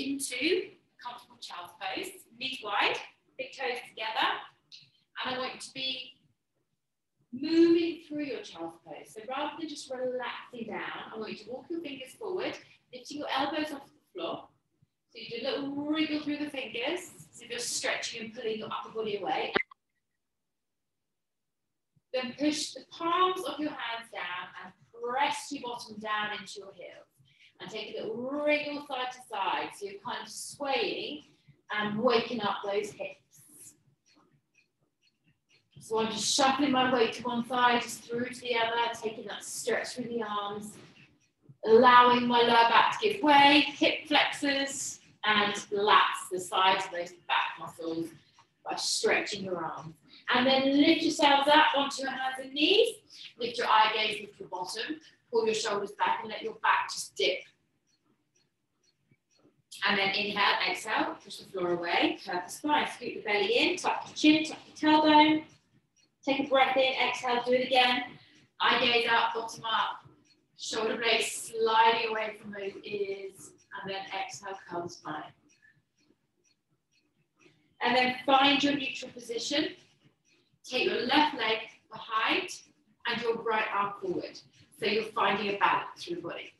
into comfortable child's pose, knees wide, big toes together, and I want you to be moving through your child's pose. So rather than just relaxing down, I want you to walk your fingers forward, lifting your elbows off the floor. So you do a little wriggle through the fingers, as if you're stretching and pulling your upper body away. Then push the palms of your hands down and press your bottom down into your heels. And take a little wriggle side to side, so you're kind of swaying and waking up those hips. So I'm just shuffling my weight to one side, just through to the other, taking that stretch through the arms, allowing my lower back to give way, hip flexors, and lats, the sides of those back muscles, by stretching your arms. And then lift yourselves up onto your hands and knees, lift your eye gaze, lift your bottom, pull your shoulders back and let your back just dip. And then inhale, exhale, push the floor away, curve the spine, scoot the belly in, tuck your chin, tuck your tailbone. Take a breath in, exhale, do it again. Eye gaze up, bottom up, shoulder blades sliding away from those ears, and then exhale, curl the spine. And then find your neutral position. Take your left leg behind and your right arm forward. So you're finding a balance through the body.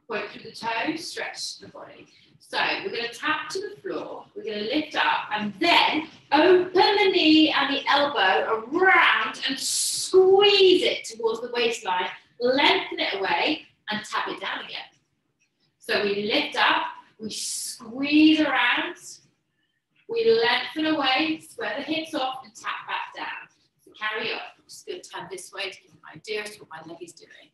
Point through the toes, stretch the body. So we're going to tap to the floor, we're going to lift up and then open the knee and the elbow around and squeeze it towards the waistline, lengthen it away and tap it down again. So we lift up, we squeeze around, we lengthen away, square the hips off and tap back down. So carry on. I'm just going to turn this way to give you an idea as to what my leg is doing.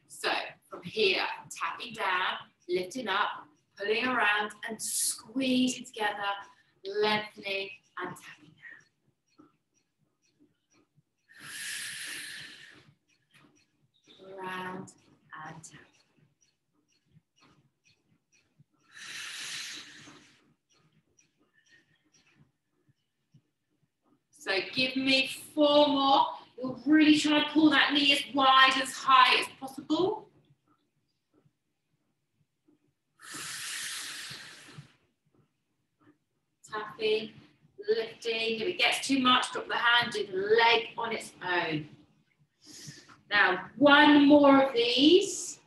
So from here, tapping down, lifting up, pulling around and squeezing together, lengthening and tapping down. Around and tapping. So give me 4 more. You'll really try to pull that knee as wide, as high as possible. Tapping, lifting. If it gets too much, drop the hand, do the leg on its own. Now, 1 more of these.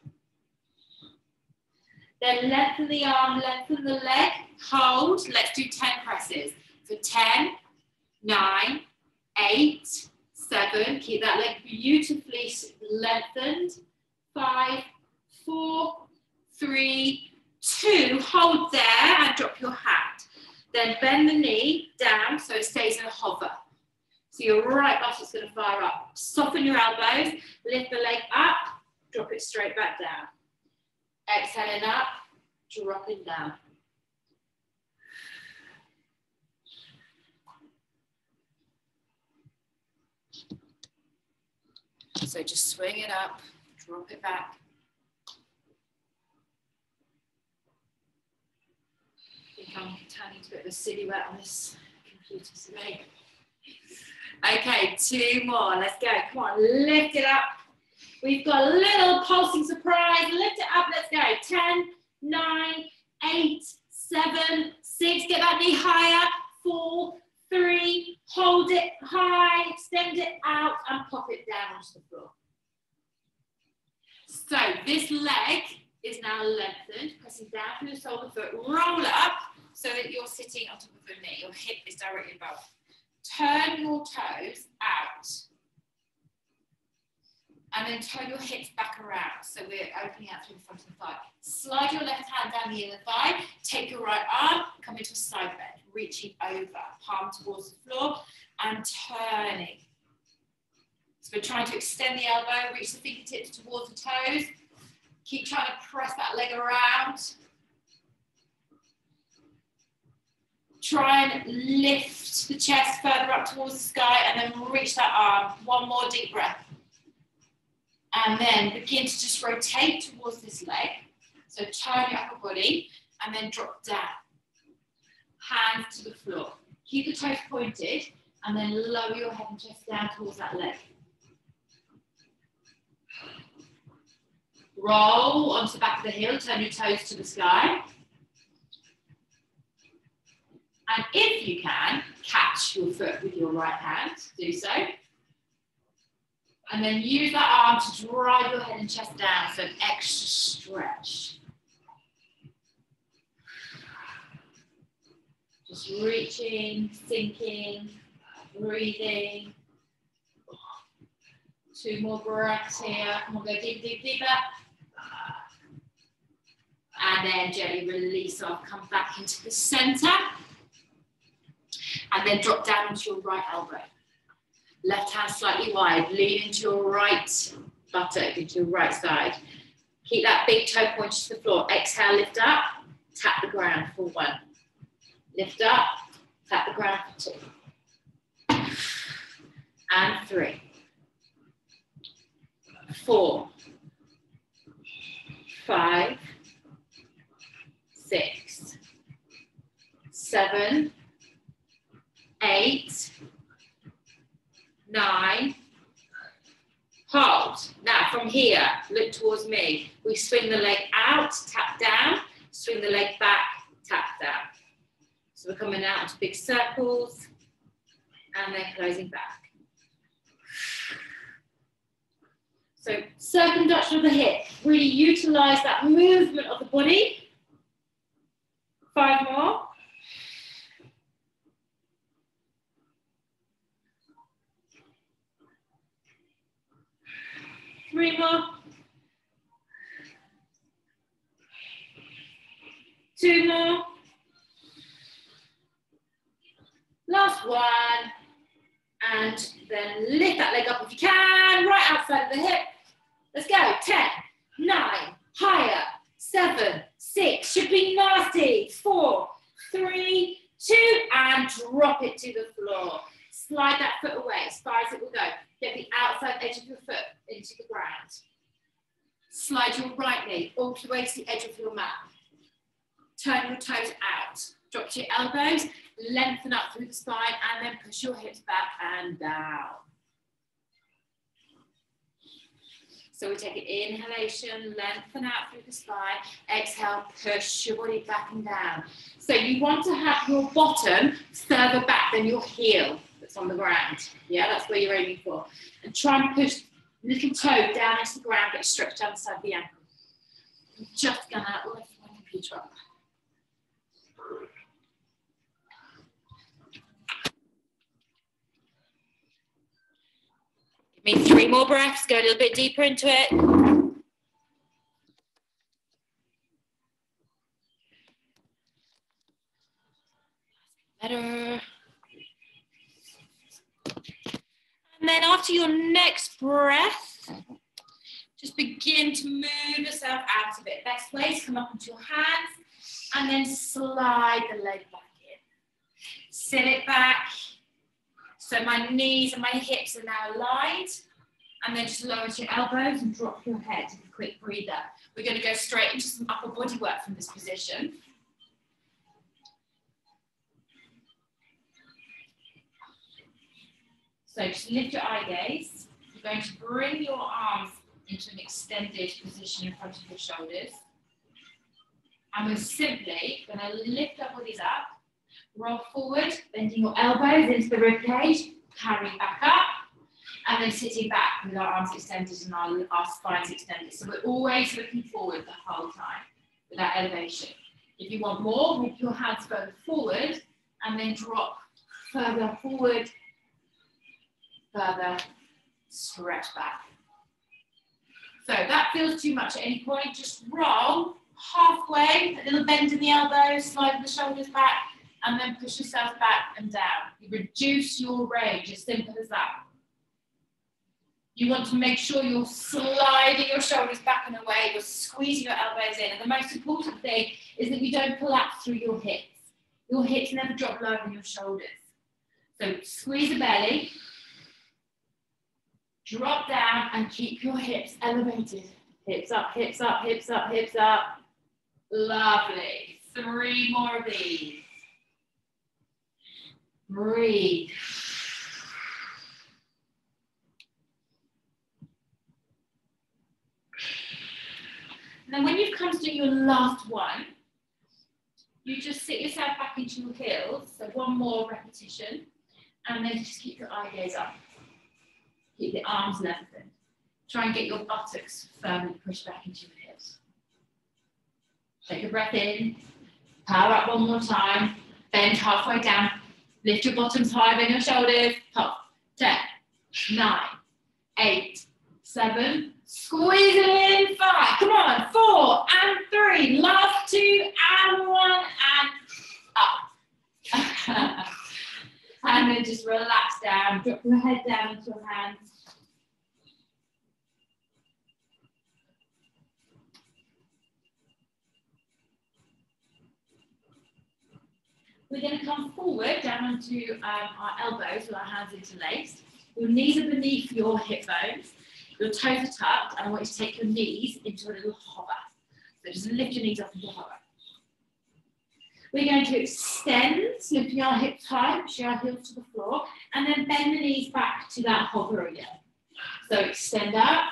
Then lengthen the arm, lengthen the leg, hold. Let's do 10 presses. For 10, 9, 8, 7, keep that leg beautifully lengthened. 5, 4, 3, 2, hold there and drop your hand. Then bend the knee down so it stays in a hover. So your right buttoc's going to fire up. Soften your elbows, lift the leg up, drop it straight back down. Exhaling up, dropping down. So just swing it up, drop it back. I think I'm turning into a bit of a silhouette on this computer today. Okay, 2 more, let's go. Come on, lift it up. We've got a little pulsing surprise. Lift it up, let's go. 10, 9, 8, 7, 6, get that knee higher. 4, 3, hold it high, extend it out and pop it down onto the floor. So this leg is now lengthened, pressing down through the sole of the foot, roll up so that you're sitting on top of your knee, your hip is directly above. Turn your toes out and then turn your hips back around. So we're opening out through the front of the thigh. Slide your left hand down the inner thigh, take your right arm, come into a side bend, reaching over, palm towards the floor and turning. So we're trying to extend the elbow, reach the fingertips towards the toes. Keep trying to press that leg around. Try and lift the chest further up towards the sky and then reach that arm. 1 more deep breath. And then begin to just rotate towards this leg. So turn your upper body and then drop down. Hands to the floor. Keep the toes pointed and then lower your head and chest down towards that leg. Roll onto the back of the heel, turn your toes to the sky. And if you can, catch your foot with your right hand, do so. And then use that arm to drive your head and chest down for an extra stretch. Just reaching, sinking, breathing. 2 more breaths here. Come on, go deep, deep, deeper. And then gently release off, come back into the center. And then drop down onto your right elbow. Left hand slightly wide, lean into your right buttock, into your right side. Keep that big toe pointed to the floor. Exhale, lift up, tap the ground for 1. Lift up, tap the ground for 2. And 3. 4. 5. 6. 7. 8. 9. Hold. Now from here, look towards me. We swing the leg out, tap down, swing the leg back, tap down. So we're coming out into big circles and then closing back. So circumduction of the hip, really utilize that movement of the body. 5 more. 3 more. 2 more. Last 1. And then lift that leg up if you can, right outside of the hip. Let's go. 10, 9, higher. 7, 6, should be nasty. 4, 3, 2, and drop it to the floor. Slide that foot away as far as it will go. Get the outside edge of your foot into the ground. Slide your right knee all the way to the edge of your mat. Turn your toes out. Drop to your elbows, lengthen up through the spine, and then push your hips back and down. So we take an inhalation, lengthen out through the spine. Exhale, push your body back and down. So you want to have your bottom further back than your heel that's on the ground. Yeah, that's where you're aiming for. And try and push the little toe down into the ground, get stretched down the side of the ankle. I'm just gonna lift my computer up. Give me 3 more breaths, go a little bit deeper into it. Better. And then after your next breath, just begin to move yourself out of it. Best way is come up into your hands and then slide the leg back in. Sit it back. So my knees and my hips are now aligned. And then just lower to your elbows and drop your head. A quick breather. We're going to go straight into some upper body work from this position. So just lift your eye gaze. You're going to bring your arms into an extended position in front of your shoulders. And we're simply going to lift our bodies up, roll forward, bending your elbows into the rib cage, carrying back up, and then sitting back with our arms extended and our spines extended. So we're always looking forward the whole time with that elevation. If you want more, move your hands further forward and then drop further forward, further, stretch back. So if that feels too much at any point, just roll halfway, a little bend in the elbows, slide the shoulders back, and then push yourself back and down. You reduce your range, as simple as that. You want to make sure you're sliding your shoulders back and away, you're squeezing your elbows in. And the most important thing is that you don't collapse through your hips. Your hips never drop lower than your shoulders. So squeeze the belly, drop down and keep your hips elevated. Hips up, hips up, hips up, hips up. Lovely. 3 more of these. Breathe. Then when you've come to your last one, you just sit yourself back into your heels. So one more repetition. And then just keep your eye gaze up. Keep the arms lengthened. Try and get your buttocks firmly pushed back into your hips. Take a breath in. Power up one more time. Bend halfway down. Lift your bottoms higher than your shoulders. Top. 10, 9, 8, 7. Squeeze it in. 5. Come on. 4 and 3. Last 2 and 1 and up. And then just relax down. Drop your head down into your hands. We're going to come forward down onto our elbows with our hands interlaced. Your knees are beneath your hip bones. Your toes are tucked, and I want you to take your knees into a little hover. So just lift your knees up into hover. We're going to extend, lifting our hips high, pushing our heels to the floor, and then bend the knees back to that hover again. So extend up,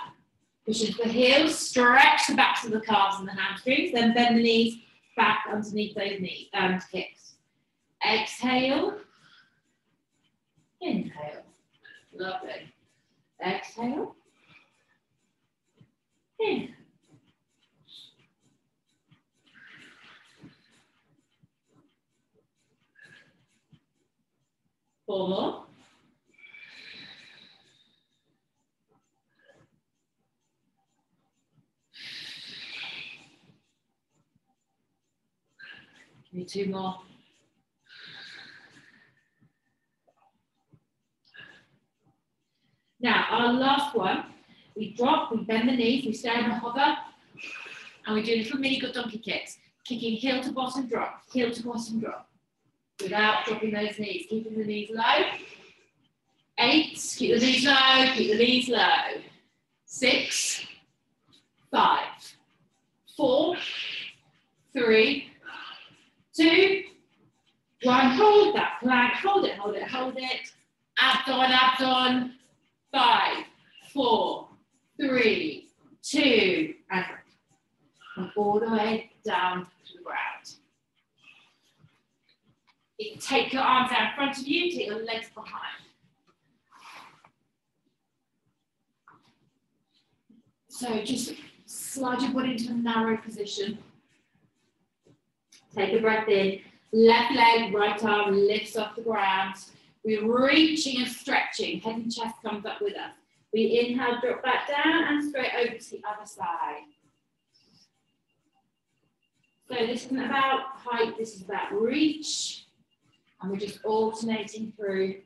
push into the heels, stretch the backs of the calves and the hamstrings, then bend the knees back underneath those knees, hips. Exhale, inhale, lovely. Exhale, inhale. 4 more. Give me 2 more. Now, our last one, we drop, we bend the knees, we stay on the hover, and we do little mini good donkey kicks, kicking heel to bottom drop, without dropping those knees, keeping the knees low. 8, keep the knees low, keep the knees low. 6, 5, 4, 3, 2, 1. Hold that plank, hold it, hold it, hold it. Abs on, abs on. 5, 4, 3, 2, and all the way down to the ground. You can take your arms out in front of you, take your legs behind. So just slide your body into a narrow position. Take a breath in. Left leg, right arm lifts off the ground. We're reaching and stretching. Head and chest comes up with us. We inhale, drop back down and straight over to the other side. So this isn't about height, this is about reach. And we're just alternating through.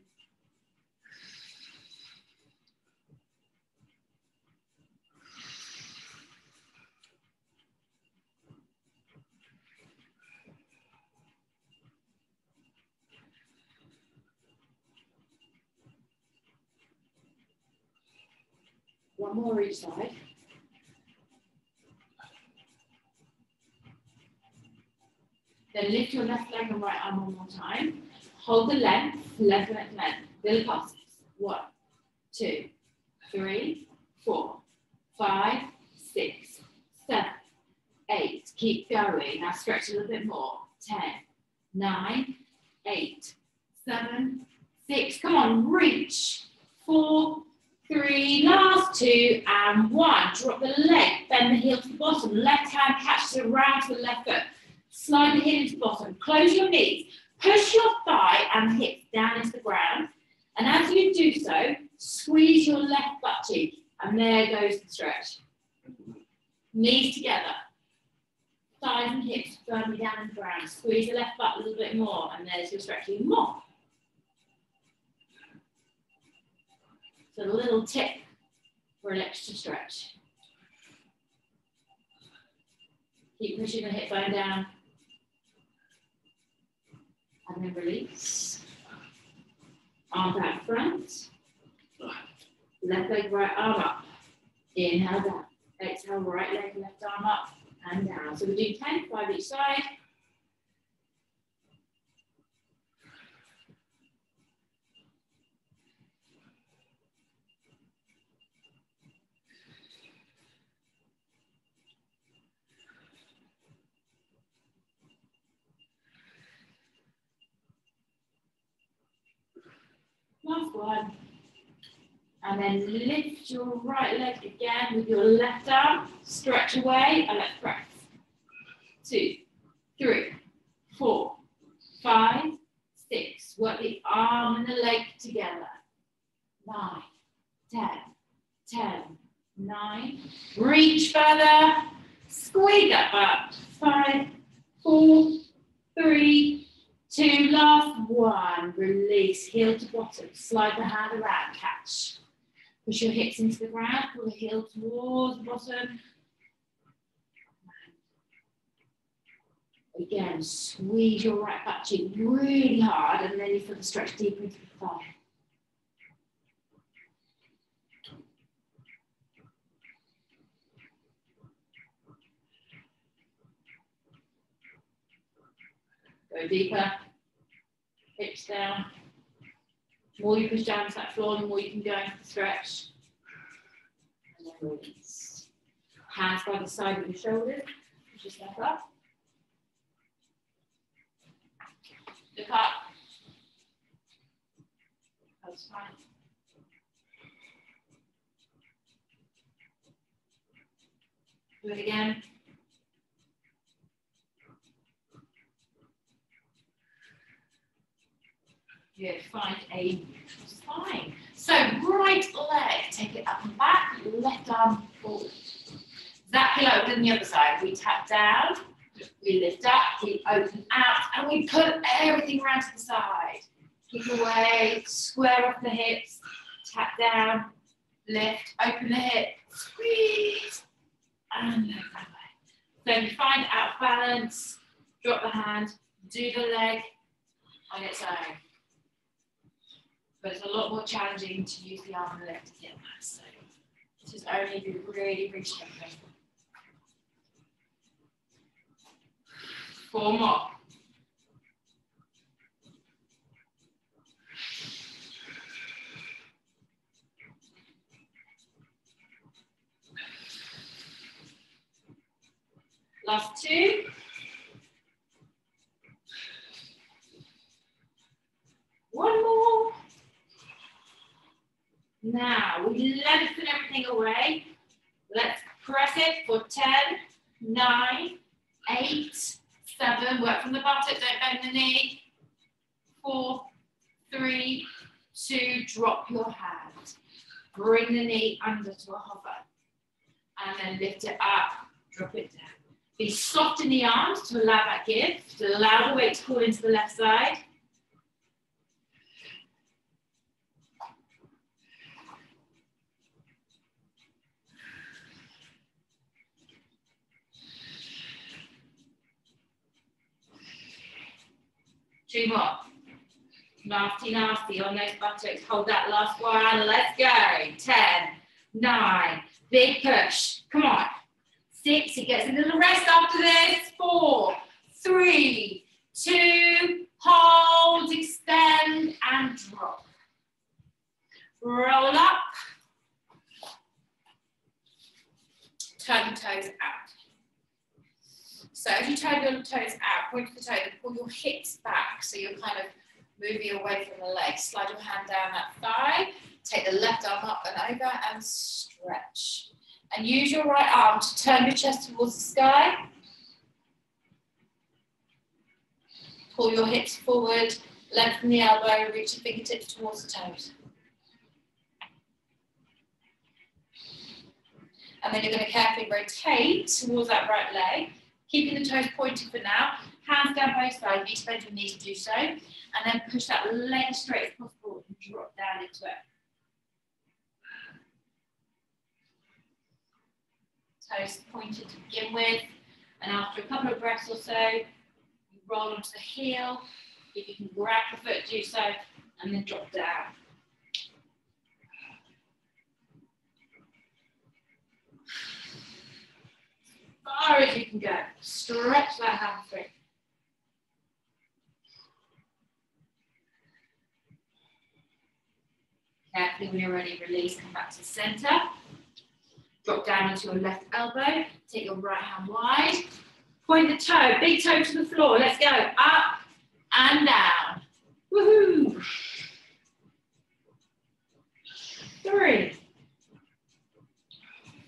One more each side. Then lift your left leg and right arm one more time. Hold the length, length, length, length. Little passes. 1, 2, 3, 4, 5, 6, 7, 8. Keep going. Now stretch a little bit more. 10, 9, 8, 7, 6. Come on, reach. 4, 3, last 2, and 1. Drop the leg, bend the heel to the bottom. Left hand catches around to the left foot. Slide the heel into the bottom. Close your knees. Push your thigh and hips down into the ground. And as you do so, squeeze your left butt cheek. And there goes the stretch. Knees together. Thighs and hips firmly down in the ground. Squeeze the left butt a little bit more. And there's your stretch even more. So a little tip for an extra stretch. Keep pushing the hip bone down. And then release. Arm back front. Left leg, right arm up. Inhale down. Exhale, right leg, left arm up and down. So we do 10, 5 each side. Last one. And then lift your right leg again with your left arm. Stretch away and let's press. 2, 3, 4, 5, 6. Work the arm and the leg together. 9, 10, 10, 9. Reach further. Squeeze that up. 5, 4, 3, 2. Last one. Release. Heel to bottom. Slide the hand around. Catch. Push your hips into the ground. Pull the heel towards the bottom. Again, squeeze your right butt cheek really hard, and then you feel the stretch deeper into the thigh. Go deeper, hips down. The more you push down to that floor, the more you can go into the stretch. And then release. Hands by the side of your shoulders. Push your step up. Look up. That's fine. Do it again. Good. Find a neutral spine. So right leg, take it up and back. Left arm forward. Exactly like we did on the other side. We tap down. We lift up, we open out, and we put everything around to the side. Kick away, square off the hips, tap down, lift, open the hip, squeeze, and let go. So you find out of balance, drop the hand, do the leg on its own. But it's a lot more challenging to use the arm and the leg to get that. So this is only if you're really, really struggling. 4 more. Last 2. One more. Now we lengthen everything away. Let's press it for 10, 9, 8, 7, work from the buttocks, don't bend the knee. 4, 3, 2, drop your hand. Bring the knee under to a hover. And then lift it up, drop it down. Be soft in the arms to allow that give, to allow the weight to pull into the left side. Two more. Nasty, nasty on those buttocks. Hold that last one. Let's go. 10, 9. Big push. Come on. 6. It gets a little rest after this. 4, 3, 2. Hold, extend, and drop. Roll up. Turn the toes out. So as you turn your toes out, point to the toes, and pull your hips back. So you're kind of moving away from the legs. Slide your hand down that thigh. Take the left arm up and over and stretch. And use your right arm to turn your chest towards the sky. Pull your hips forward, lengthen the elbow, reach your fingertips towards the toes. And then you're going to carefully rotate towards that right leg, keeping the toes pointed for now. Hands down both sides, you need to bend your knees to do so. And then push that leg as straight as possible and drop down into it. Toes pointed to begin with. And after a couple of breaths or so, you roll onto the heel. If you can grab the foot, do so, and then drop down. Far as you can go. Stretch that hamstring. Carefully, when you're ready, release, come back to the center. Drop down onto your left elbow. Take your right hand wide. Point the toe, big toe to the floor. Let's go. Up and down. Woohoo! 3,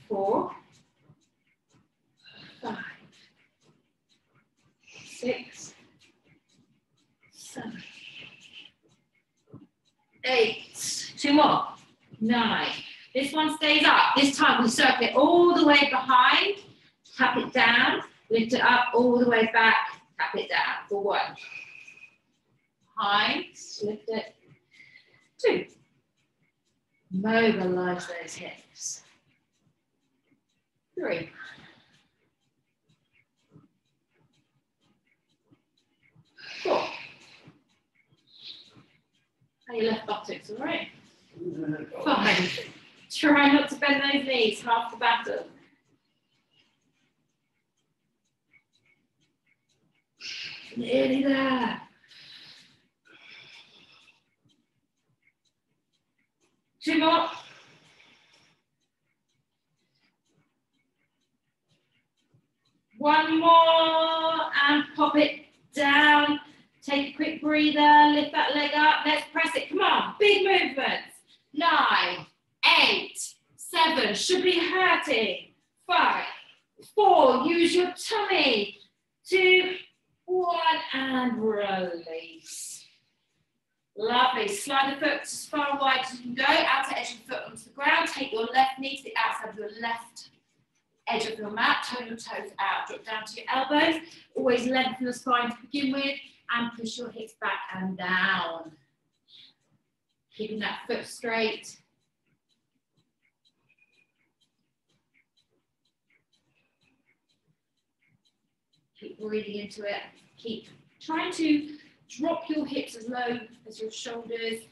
4, 5, 6, 7, 8. 2 more. 9. This one stays up. This time we circle it all the way behind, tap it down, lift it up all the way back, tap it down for 1. Behind, lift it. 2. Mobilize those hips. 3. 4. And your left buttocks, all right? 5. Try not to bend those knees, half the battle. Nearly there. 2 more. 1 more, and pop it down. Take a quick breather, lift that leg up. Let's press it. Come on, big movements. 9, 8, 7, should be hurting. 5, 4, use your tummy. 2, 1, and release. Lovely. Slide the foot as far wide as you can go. Outer edge of the foot onto the ground. Take your left knee to the outside of your left edge of your mat. Turn your toes out. Drop down to your elbows. Always lengthen the spine to begin with. And push your hips back and down. Keeping that foot straight. Keep breathing into it. Keep trying to drop your hips as low as your shoulders.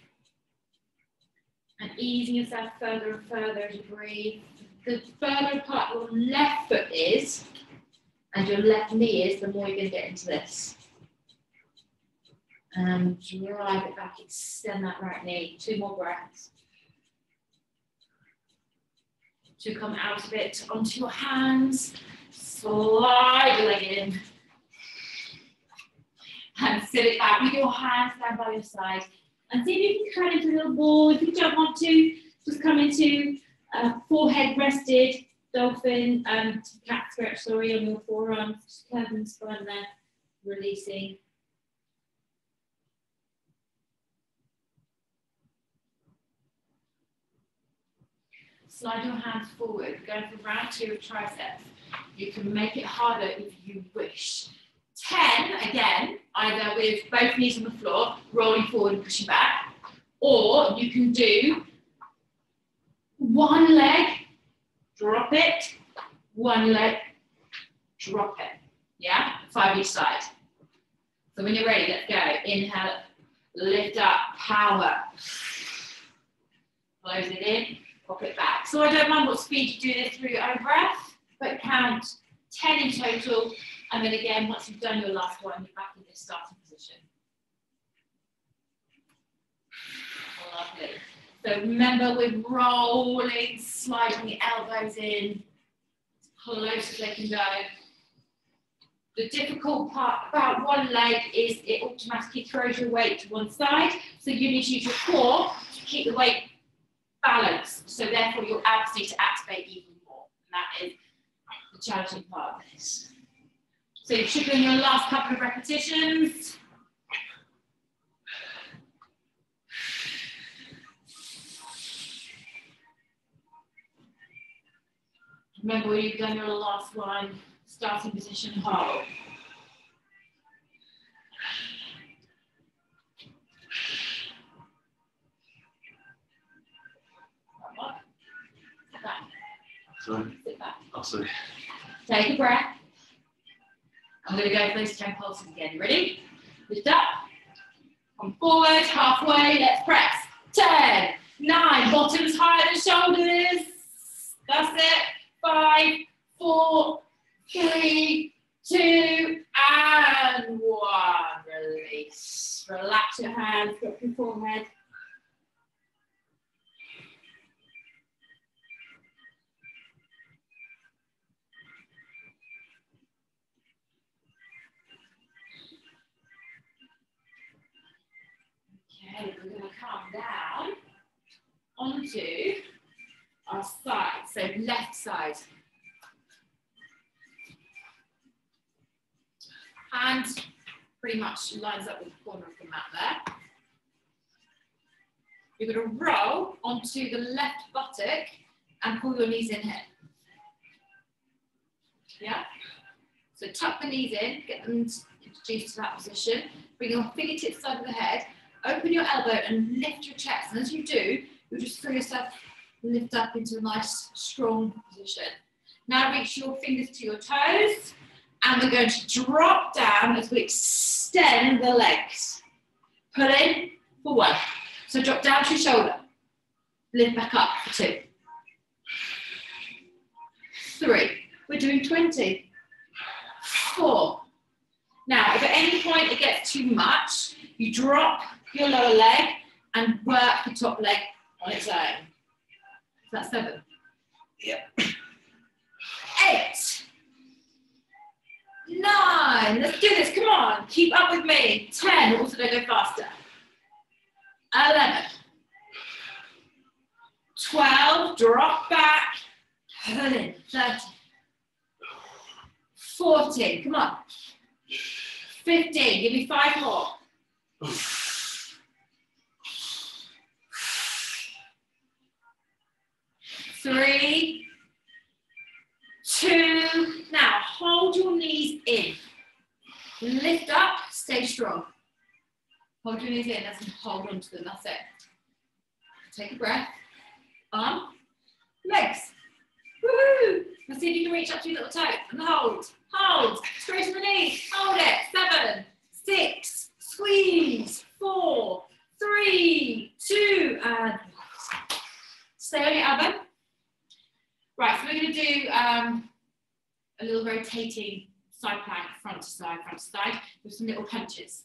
And easing yourself further and further as you breathe. The further apart your left foot is, and your left knee is, the more you're going to get into this. And drive it back, extend that right knee. 2 more breaths. To come out of it onto your hands, slide your leg in. And sit it back with your hands down by your side. And see if you can curl into a little ball. If you don't want to, just come into forehead rested, dolphin, cat stretch, sorry, on your forearms. Just curving the spine there, releasing. Slide your hands forward, going for round 2 of triceps. You can make it harder if you wish. 10, again, either with both knees on the floor, rolling forward and pushing back, or you can do 1 leg, drop it, 1 leg, drop it. Yeah, 5 each side. So when you're ready, let's go. Inhale, lift up, power. Close it in, pop it back. So I don't mind what speed you do this through your own breath, but count 10 in total. And then again, once you've done your last one, you're back in this starting position. Lovely. So remember, we're rolling, sliding the elbows in as close as they can go. The difficult part about 1 leg is it automatically throws your weight to one side. So you need to use your core to keep the weight balanced. So therefore, your abs need to activate even more. And that is the challenging part of this. So you should be in your last couple of repetitions. Remember, when you've done your last one, starting position, hold. Sit back. Sorry. Sit back. Oh, sorry. Take a breath. I'm going to go for those 10 pulses again. You ready? Lift up. Come forward, halfway. Let's press. 10, 9, bottoms higher than shoulders. That's it. 5, 4, 3, 2, and 1. Release. Relax your hands, drop your forehead. Okay, we're going to come down onto our side. So left side. Hand pretty much lines up with the corner of the mat there. You're going to roll onto the left buttock and pull your knees in here. Yeah? So tuck the knees in, get them introduced to that position. Bring your fingertips side of the head, open your elbow and lift your chest. And as you do, you'll just feel yourself lift up into a nice, strong position. Now reach your fingers to your toes. And we're going to drop down as we extend the legs. Pull in for 1. So drop down to your shoulder. Lift back up for 2. 3. We're doing 20. 4. Now, if at any point it gets too much, you drop your lower leg and work the top leg on its own. Is that 7? Yep. 8. 9. Let's do this. Come on. Keep up with me. 10. Also, don't go faster. 11. 12. Drop back. Pull in. 13. 14. Come on. 15. Give me 5 more. 3. 2. Now hold your knees in. Lift up, stay strong. Hold your knees in as you hold on to them. That's it. Take a breath. Arm, legs. Woohoo! Let's see if you can reach up to your little toe and hold. Hold. Straighten the knees. Hold it. 7, 6. Squeeze. 4, 3, 2, and stay on your elbow. Right, so we're going to do a little rotating side plank, front to side, with some little punches.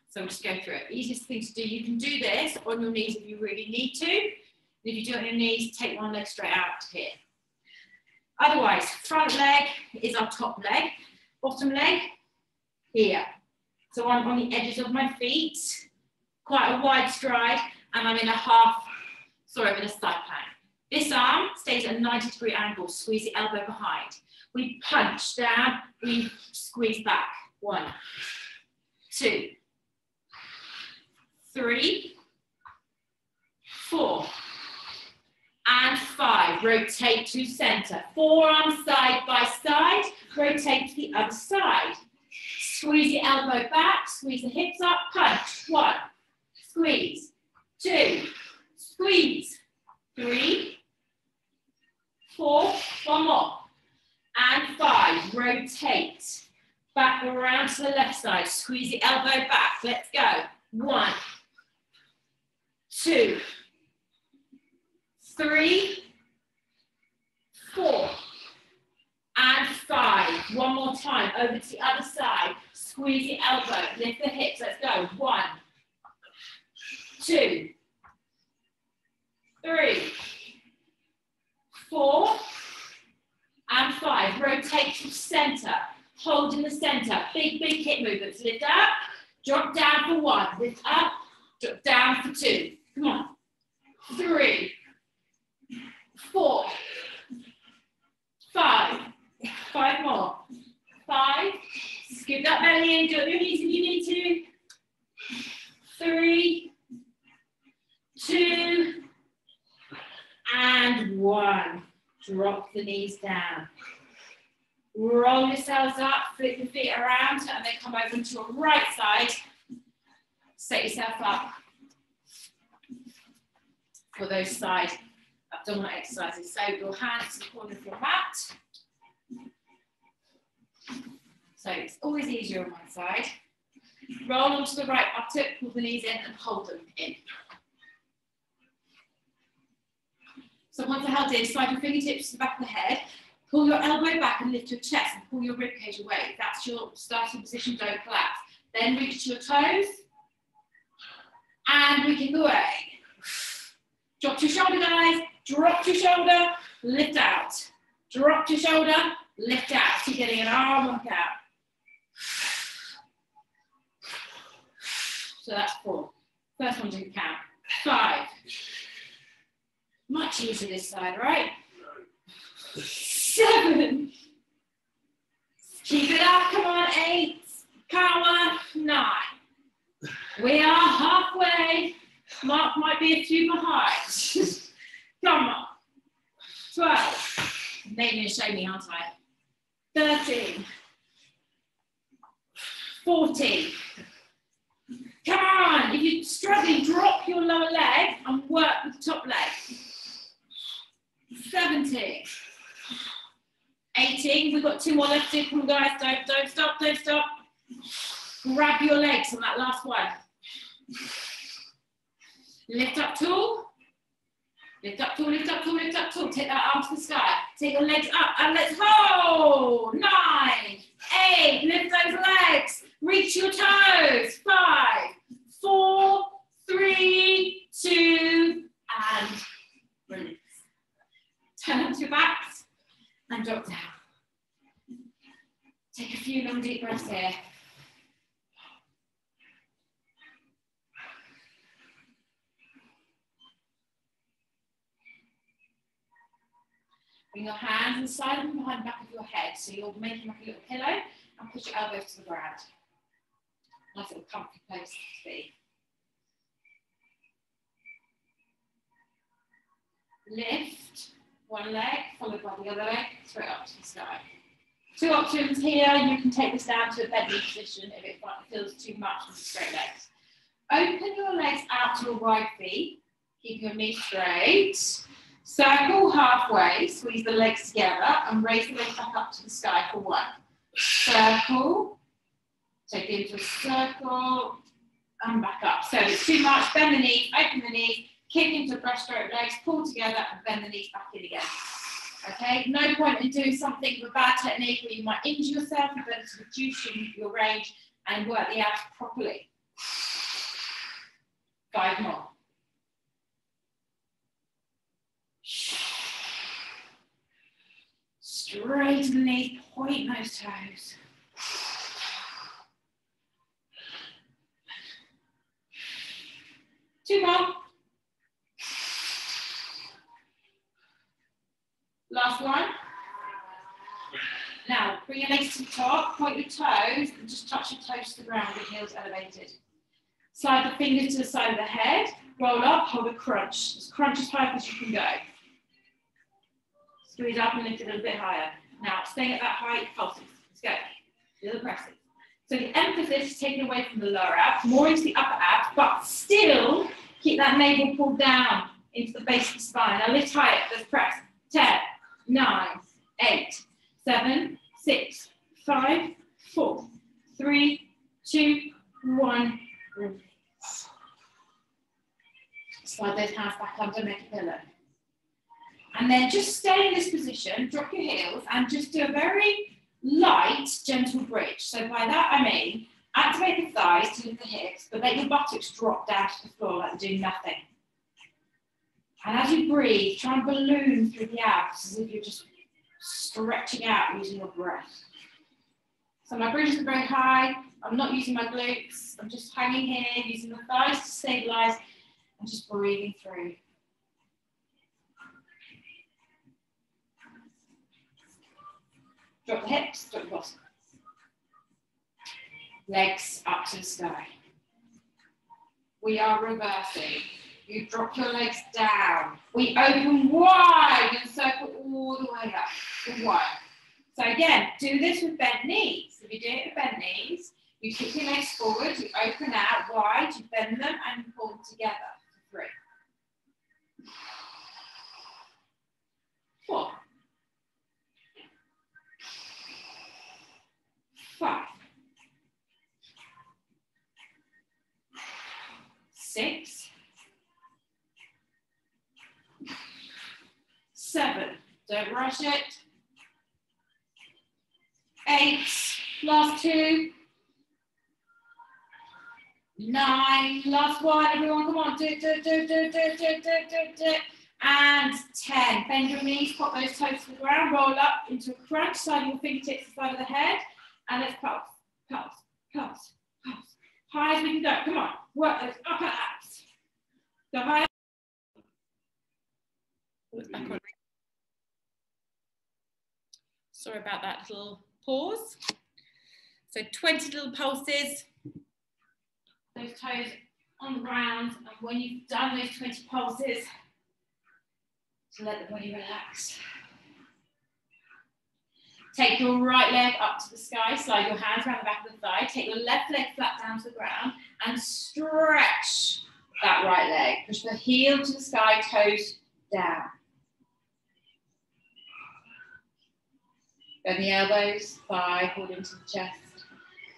So we'll just go through it. The easiest thing to do, you can do this on your knees if you really need to. If you do it on your knees, take one leg straight out to here. Otherwise, front leg is our top leg, bottom leg here. So I'm on the edges of my feet, quite a wide stride, and I'm in a I'm in a side plank. This arm stays at a 90-degree angle, squeeze the elbow behind. We punch down, we squeeze back. 1, 2, 3, 4, and 5. Rotate to center. Forearms side by side, rotate to the other side. Squeeze the elbow back, squeeze the hips up, punch. 1, squeeze. 2, squeeze. 3, 4, 1 more, and 5, rotate, back around to the left side, squeeze the elbow back, let's go, 1, 2, 3, 4, and 5, 1 more time, over to the other side, squeeze the elbow, lift the hips, let's go, 1, 2, 3, 4, and 5. Rotate to center. Hold in the center. Big hip movements. Lift up, drop down for 1. Lift up, drop down for 2. Come on. 3, 4, 5. 5 more. 5. Scoop that belly in. Do it with your knees if you need to. 3, 2, and 1. Drop the knees down. Roll yourselves up, flip the feet around, and then come over to your right side. Set yourself up for those side abdominal exercises. So your hands to the corner of your mat. So it's always easier on one side. Roll onto the right buttock, pull the knees in and hold them in. So once they're held in, slide your fingertips to the back of the head, pull your elbow back and lift your chest and pull your ribcage away. That's your starting position, don't collapse. Then reach to your toes, and we can go away. Drop your shoulder, guys. Drop your shoulder, lift out. Drop your shoulder, lift out. So you're getting an arm workout. So that's 4. First one didn't count. 5. Much easier this side, right? 7. Keep it up, come on, 8. Power, 9. We are halfway. Mark might be a few behind. Come on. 12. They're going to show me, aren't I? 13. 14. Come on. If you're struggling, drop your lower leg and work with the top leg. 17. 18. We've got 2 more left to do. Come on, guys. Don't stop, don't stop. Grab your legs on that last one. Lift up tall. Lift up tall, lift up tall, lift up tall. Take that arm to the sky. Take your legs up and let's hold. 9, 8. Lift those legs. Reach your toes. 5, 4, 3, 2, and release. Turn onto your backs and drop down. Take a few long deep breaths here. Bring your hands inside and behind the back of your head. So you're making like a little pillow and push your elbows to the ground. Nice little comfy place to be. Lift one leg, followed by the other leg, straight up to the sky. 2 options here. You can take this down to a bed knee position if it feels too much with straight legs. Open your legs out to a wide feet. Keep your knees straight. Circle halfway, squeeze the legs together and raise the legs back up to the sky for 1. Circle, take it into a circle and back up. So if it's too much, bend the knees, open the knees, kick into breaststroke legs, pull together and bend the knees back in again. Okay, no point in doing something with bad technique where you might injure yourself. You're better to reduce your range and work the abs properly. 5 more. Straighten the knees, point those toes. Two more. Last one. Now, bring your legs to the top, point your toes, and just touch your toes to the ground with heels elevated. Slide the fingers to the side of the head, roll up, hold a crunch. Just crunch as high as you can go. Squeeze up and lift it a little bit higher. Now, staying at that height, pulses. Let's go. Little presses. So the emphasis is taken away from the lower abs, more into the upper abs, but still keep that navel pulled down into the base of the spine. Now lift higher. Let's press. 10, 9, 8, 7, 6, 5, 4, 3, 2, 1. Release. Slide those hands back under, make a pillow. And then just stay in this position, drop your heels, and just do a very light, gentle bridge. So by that I mean, activate the thighs to lift the hips, but let your buttocks drop down to the floor like they're doing nothing. And as you breathe, try and balloon through the abs as if you're just stretching out using your breath. So my bridge isn't very high. I'm not using my glutes. I'm just hanging here, using the thighs to stabilize and just breathing through. Drop the hips, drop the bottom. Legs up to the sky. We are reversing. You drop your legs down. We open wide and circle all the way up. Wide. So again, do this with bent knees. If you do it with bent knees, you kick your legs forward, you open out wide, you bend them and you pull them together. 3. 4. 5. 6. 7. Don't rush it. 8. Last 2. 9. Last 1. Everyone, come on. Do it. And 10. Bend your knees, pop those toes to the ground, roll up into a crunch, slide your fingertips to the side of the head, and let's pulse, pulse, pulse, pulse. High as we can go. Come on. Work those upper abs. Go higher. Back on. Sorry about that little pause. So 20 little pulses. Those toes on the ground, and when you've done those 20 pulses, to let the body relax. Take your right leg up to the sky, slide your hands around the back of the thigh, take your left leg flat down to the ground, and stretch that right leg. Push the heel to the sky, toes down. Bend the elbows, thigh, hold into the chest.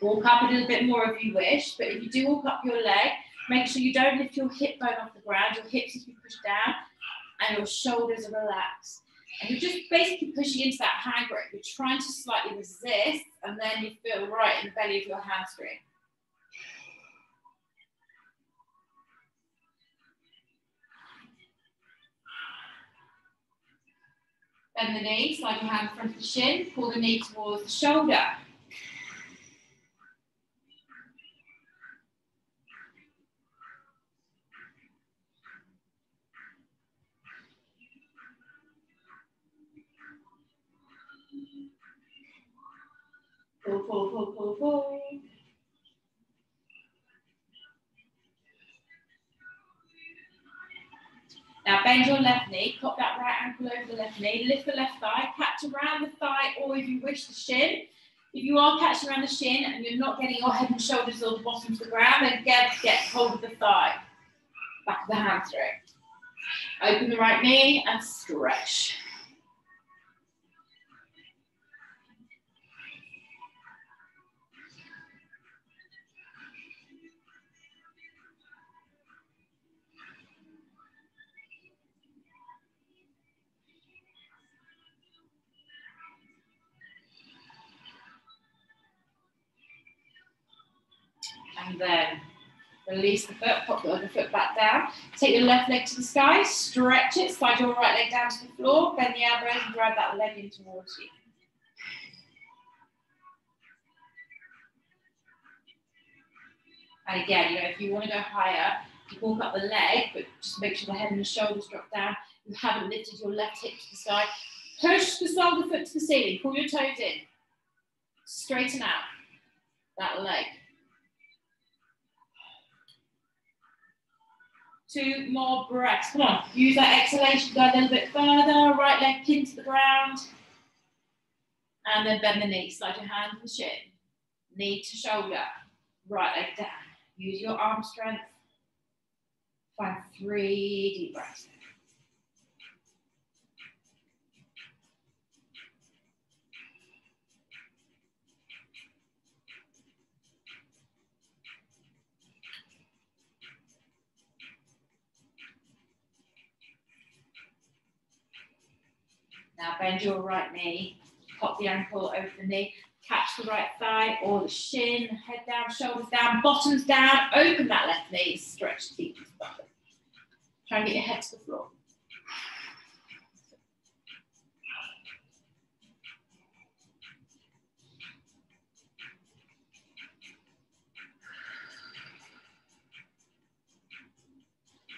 Walk up a little bit more if you wish, but if you do walk up your leg, make sure you don't lift your hip bone off the ground, your hips need to be pushed down, and your shoulders are relaxed. And you're just basically pushing into that hand grip. You're trying to slightly resist, and then you feel right in the belly of your hamstring. Bend the knee, slide your hand in front of the shin, pull the knee towards the shoulder. Pull, pull, pull, pull, pull. Now bend your left knee, pop that right ankle over the left knee, lift the left thigh, catch around the thigh, or if you wish, the shin. If you are catching around the shin and you're not getting your head and shoulders or the bottom to the ground, then get hold of the thigh, back of the hamstring. Open the right knee and stretch. And then release the foot, pop the other foot back down. Take your left leg to the sky, stretch it, slide your right leg down to the floor, bend the elbows and drag that leg in towards you. And again, you know, if you want to go higher, you walk up the leg, but just make sure the head and the shoulders drop down. You haven't lifted your left hip to the sky. Push the sole of the foot to the ceiling, pull your toes in. Straighten out that leg. 2 more breaths. Come on, use that exhalation, go a little bit further. Right leg pinned to the ground. And then bend the knee. Slide your hand to the shin. Knee to shoulder. Right leg down. Use your arm strength. Find 3 deep breaths. Now bend your right knee, pop the ankle over the knee, catch the right thigh or the shin, head down, shoulders down, bottoms down, open that left knee, stretch deep into the bottom. Try and get your head to the floor.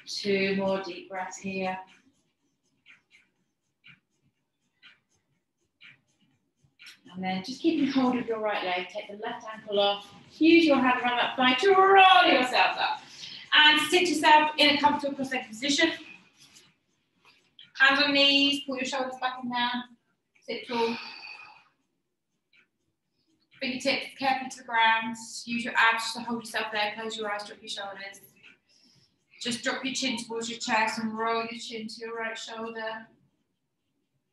Two more deep breaths here. And then just keeping hold of your right leg, take the left ankle off, use your hand around that thigh to roll yourself up. And sit yourself in a comfortable cross-legged position. Hands on knees, pull your shoulders back and down, sit tall. Fingertips carefully to the ground, use your abs to hold yourself there, close your eyes, drop your shoulders. Just drop your chin towards your chest and roll your chin to your right shoulder.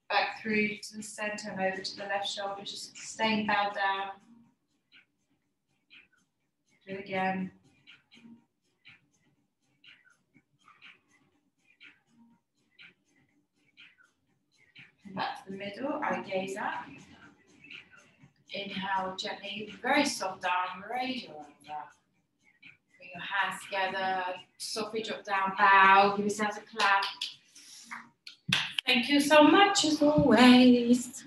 Back through to the center and over to the left shoulder, just staying bowed down. Do it again. And back to the middle, I gaze up. Inhale gently, very soft arm, raise your arms up. Bring your hands together, softly drop down, bow, give yourselves a clap. Thank you so much as always.